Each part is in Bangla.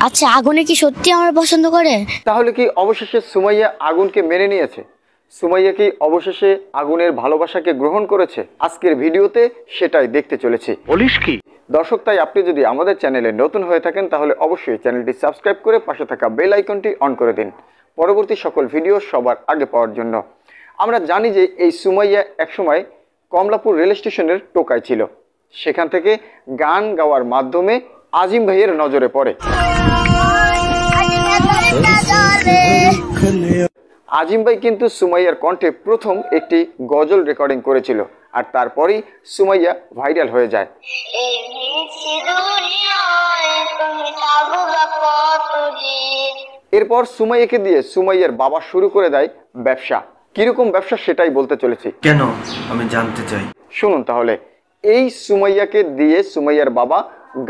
আচ্ছা আগুনে কি সত্যি আমার পছন্দ করে? তাহলে কি অবশেষে সুমাইয়া আগুনকে মেনে নিয়েছে? সুমাইয়া কি অবশেষে আগুনের ভালোবাসাকে গ্রহণ করেছে? আজকের ভিডিওতে সেটাই দেখতে চলেছি। বলিস কি দর্শক, তাই আপনি যদি আমাদের চ্যানেলে নতুন হয়ে থাকেন তাহলে অবশ্যই চ্যানেলটি সাবস্ক্রাইব করে পাশে থাকা বেল আইকনটি অন করে দিন পরবর্তী সকল ভিডিও সবার আগে পাওয়ার জন্য। আমরা জানি যে এই সুমাইয়া একসময় কমলাপুর রেল স্টেশনের টোকায় ছিল। সেখান থেকে গান গাওয়ার মাধ্যমে আজিম ভাইয়ের নজরে পড়ে। আজিম ভাই কিন্তু সুমাইয়ার কণ্ঠে প্রথম একটি গজল রেকর্ডিং করেছিল, আর তারপরেই সুমাইয়া ভাইরাল হয়ে যায়। এরপর সুমাইয়াকে দিয়ে সুমাইয়ার বাবা শুরু করে দেয় ব্যবসা। কিরকম ব্যবসা সেটাই বলতে চলেছি। কেন আমি জানতে চাই। শুনুন তাহলে। এই সুমাইয়াকে দিয়ে সুমাইয়ার বাবা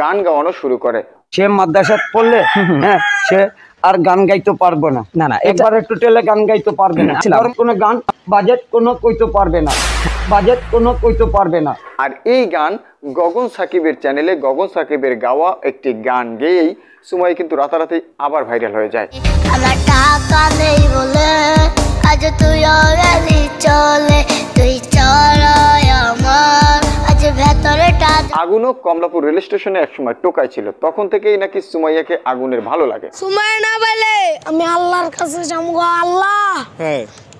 গান গাওয়ানো শুরু করে। সে মাদ্রাসায় পড়লে হ্যাঁ সে আর গান গাইতে পারবে না। না না একবার একটু টেলে গান গাইতে পারবে না। কোনো গান বাজেট কোনো কইতে পারবে না, বাজেট কোনো কইতে পারবে না। আর এই গান গগন সাকিবের চ্যানেলে গগন সাকিবের গাওয়া একটি গান গেয়েই সুমাইয়া কিন্তু রাতারাতি আবার ভাইরাল হয়ে যায়। আমার টাকা নেই বলে আজ তুই অগালি চলে, তুই চড়াই আমার আজ ভেতরেটা। আগুনও কমলাপুর রেল স্টেশনে একসময় টোকায় ছিল, তখন থেকেই নাকি সুমাইয়াকে আগুনের ভালো লাগে। সুমাইয়া না বলে আমি আল্লাহর কাছে যাবো। আল্লাহ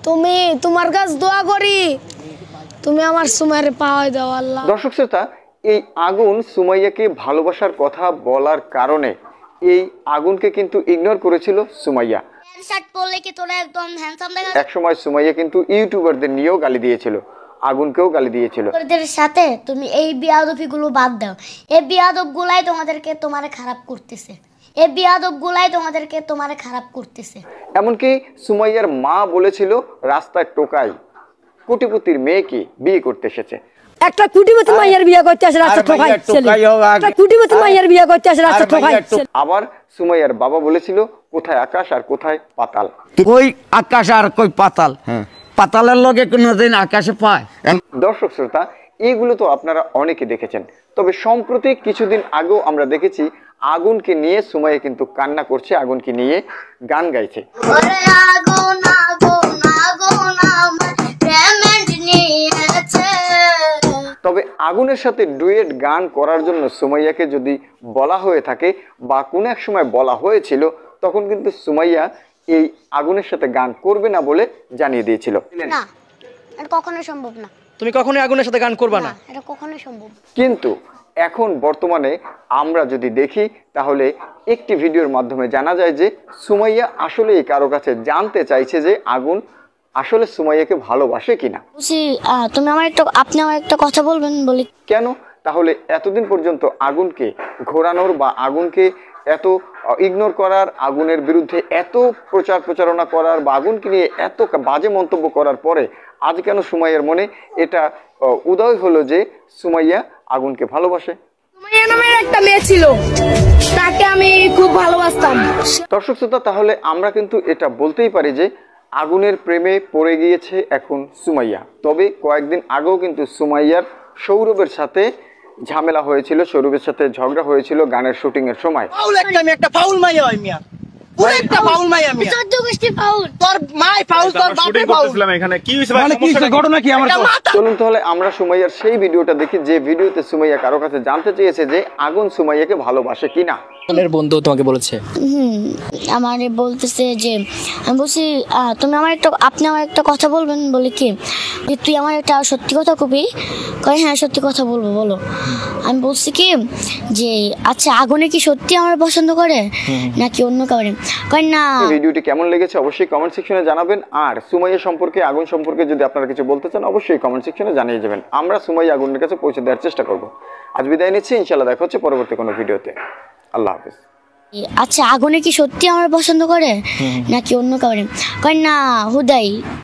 তুমি তোমার কাছে দোয়া করি, তুমি আমার সুমাইয়ের পাওয়াই দাও আল্লাহ। দর্শক শ্রোতা, এই আগুন সুমাইয়াকে ভালোবাসার কথা বলার কারণে এই আগুনকে কিন্তু ইগনোর করেছিল সুমাইয়া। একসময় সুমাইয়া কিন্তু ইউটিউবারদের নিয়েও গালি দিয়েছিল, আগুনকেও গালি দিয়েছিল। ওদের সাথে তুমি এই বিয়াদবিগুলো বাদ দাও, এই বিয়াদবগুলাই তোমারে খারাপ করতেছে, এই বিয়াদবগুলাই তোমারে খারাপ করতেছে। এমনকি সুমাইয়ার মা বলেছিল রাস্তায় টোকাই কোটিপতির মেয়েকে বিয়ে করতে এসেছে। একটা কুটিপতি মাইয়ার বিয়ে করতে আসে রাস্তা ঠকাই ছেলে, একটা কুটিপতি মাইয়ার বিয়ে করতে আসে রাস্তা ঠকাই ছেলে। আবার সুমাইয়ার বাবা বলেছিল কোথায় আকাশ আর কোথায় পাতাল। কই আকাশ আর কই পাতাল, পাতালের লগে কোনদিন আকাশে পায়? দর্শক শ্রোতা, এইগুলো তো আপনারা অনেকে দেখেছেন, তবে সম্প্রতি কিছুদিন আগেও আমরা দেখেছি আগুনকে নিয়ে সুমাইয়া কিন্তু কান্না করছে, আগুনকে নিয়ে গান গাইছে। তবে আগুনের সাথে ডুয়েট গান করার জন্য সুমাইয়াকে যদি বলা হয়ে থাকে বা কোনো এক সময় বলা হয়েছিল, তখন কিন্তু সুমাইয়া এই আগুনের সাথে গান করবে না বলে জানিয়ে দিয়েছিল। না, এটা কখনোই সম্ভব না। তুমি কখনোই আগুনের সাথে গান করবে না, এটা কখনোই সম্ভব। কিন্তু এখন বর্তমানে আমরা যদি দেখি তাহলে একটি ভিডিওর মাধ্যমে জানা যায় যে সুমাইয়া আসলেই কারো কাছে জানতে চাইছে যে আগুন আসলে সুমাইয়াকে ভালোবাসে কিনা। আপনি আমার একটা কথা বলবেন বলি। কেন তাহলে এতদিন পর্যন্ত আগুনকে ঘোরানোর বা আগুনকে এত ইগনোর করার, আগুনের বিরুদ্ধে এত প্রচারণা করার বা আগুনকে নিয়ে এত বাজে মন্তব্য করার পরে আজ কেন সুমাইয়ার মনে এটা উদয় হলো যে সুমাইয়া আগুনকে ভালোবাসে? সুমাইয়া নামের একটা মেয়ে ছিল, তাকে আমি খুব ভালোবাসতাম। দর্শক শ্রোতা, তাহলে আমরা কিন্তু এটা বলতেই পারি যে আগুনের প্রেমে পড়ে গিয়েছে এখন সুমাইয়া। তবে কয়েকদিন আগেও কিন্তু সুমাইয়ার সৌরভের সাথে ঝামেলা হয়েছিল, সৌরভের সাথে ঝগড়া হয়েছিল গানের শুটিং এর সময়। চলুন তাহলে আমরা সুমাইয়ার সেই ভিডিওটা দেখি, যে ভিডিওতে সুমাইয়া কারো কাছে জানতে চেয়েছে যে আগুন সুমাইয়াকে ভালোবাসে কিনা। বন্ধু তোমাকে বলেছে আমারে বলতেছে যে, আমি বলছি আপনি আমার একটা কথা বলবেন বলে কি, যে তুই আমার একটা সত্যি কথা কবি। কয় হ্যাঁ সত্যি কথা বলবো, বলো। আমি বলছি কি যে আচ্ছা আগুনে কি সত্যি আমার পছন্দ করে নাকি অন্য কাউরে? কয় না। ভিডিওটি কেমন লেগেছে অবশ্যই কমেন্ট সেকশনে জানাবেন। আর সুমাইয়া সম্পর্কে, আগুন সম্পর্কে যদি আপনারা কিছু বলতে চান অবশ্যই কমেন্ট সেকশনে জানিয়ে যাবেন। আমরা সুমাইয়া আগুনের কাছে পৌঁছে দেওয়ার চেষ্টা করব। আজ বিদায় নিচ্ছি, ইনশাআল্লাহ দেখা হচ্ছে পরবর্তী কোনো ভিডিওতে। আল্লাহ হাফেজ। আচ্ছা আগুনে কি সত্যি আমার পছন্দ করে নাকি অন্য কাউরে? কয় না হুদাই।